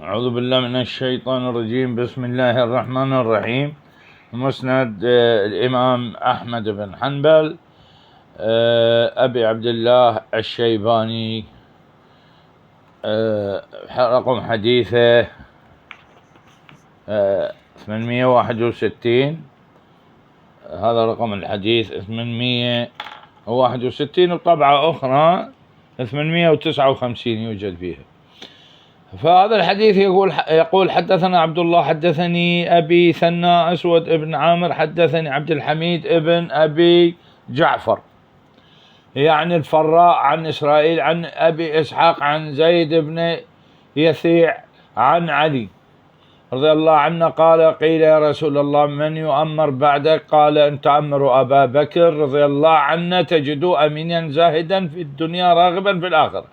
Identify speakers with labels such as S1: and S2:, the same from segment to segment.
S1: أعوذ بالله من الشيطان الرجيم. بسم الله الرحمن الرحيم. مسند الإمام أحمد بن حنبل أبي عبد الله الشيباني، رقم حديثه 861. هذا رقم الحديث 861، وطبعة أخرى 859 يوجد فيها. فهذا الحديث يقول حدثنا عبد الله حدثني أبي ثنا أسود ابن عامر حدثني عبد الحميد ابن أبي جعفر، يعني الفراء، عن إسرائيل عن أبي إسحاق عن زيد بن يثيع عن علي رضي الله عنه قال: قيل يا رسول الله من يؤمر بعدك؟ قال: أن تأمر أبا بكر رضي الله عنه تجدوا أمينا زاهدا في الدنيا راغبا في الآخرة.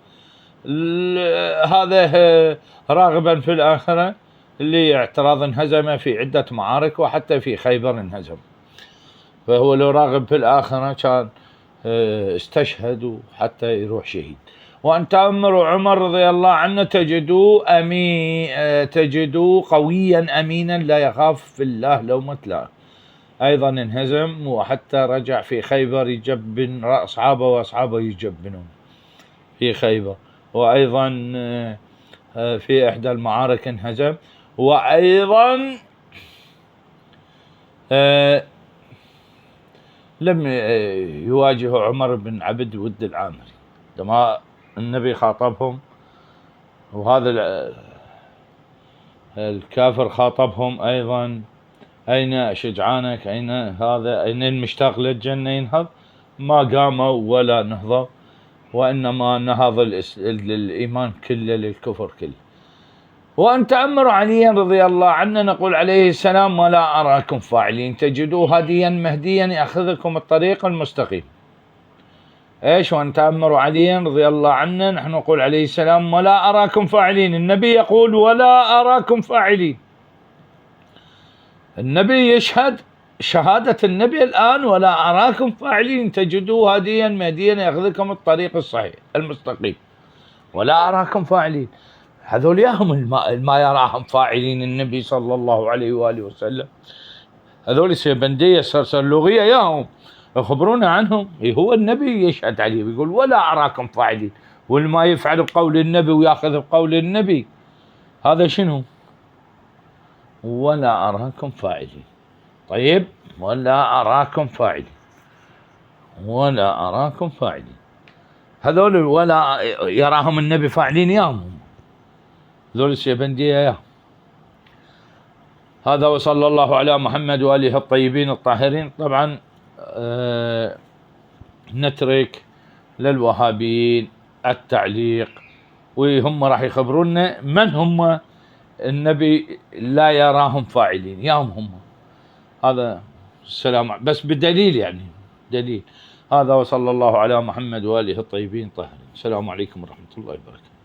S1: هذا راغبا في الآخرة اللي اعتراض انهزم في عدة معارك، وحتى في خيبر انهزم، فهو لو راغب في الآخرة كان استشهد حتى يروح شهيد. وأن تأمروا عمر رضي الله عنه تجدوا قويا أمينا لا يخاف في الله لومة لائم. أيضا انهزم، وحتى رجع في خيبر يجبن أصحابه وأصحابه يجبنون في خيبر. وأيضا في إحدى المعارك انهزم. وأيضا لم يواجه عمر بن عبد ود العامري لما النبي خاطبهم، وهذا الكافر خاطبهم أيضا: أين شجعانك؟ أين هذا؟ أين المشتاق للجنة ينهض؟ ما قاموا ولا نهضوا، وإنما نهض الإيمان كله للكفر كله. وأن تأمروا عليا رضي الله عنه نقول عليه السلام: ولا أراكم فاعلين تجدوه هديا مهديا يأخذكم الطريق المستقيم. إيش؟ وأن تأمروا عليا رضي الله عنه نحن نقول عليه السلام: ولا أراكم فاعلين. النبي يقول: ولا أراكم فاعلين. النبي يشهد شهادة النبي الآن: ولا أراكم فاعلين تجدوه هديا مهديا يأخذكم الطريق الصحيح المستقيم. ولا أراكم فاعلين. هذول ياهم ما يراهم فاعلين النبي صلى الله عليه وآله وسلم. هذول سيبندية سرسلوغية ياهم يخبرون عنهم. هو النبي يشهد عليه ويقول: ولا أراكم فاعلين. والما يفعل بقول النبي ويأخذ بقول النبي هذا شنو؟ ولا أراكم فاعلين. طيب، ولا أراكم فاعلين، ولا أراكم فاعلين. هذول ولا يراهم النبي فاعلين ياهم، ذول السيبندية ياهم. هذا وصلى الله على محمد وآله الطيبين الطاهرين. طبعا نترك للوهابيين التعليق، وهم راح يخبرونا من هم النبي لا يراهم فاعلين ياهم هم. هذا السلام بس بدليل، يعني دليل. هذا وصلى الله على محمد وآله الطيبين الطاهرين. السلام عليكم ورحمة الله وبركاته.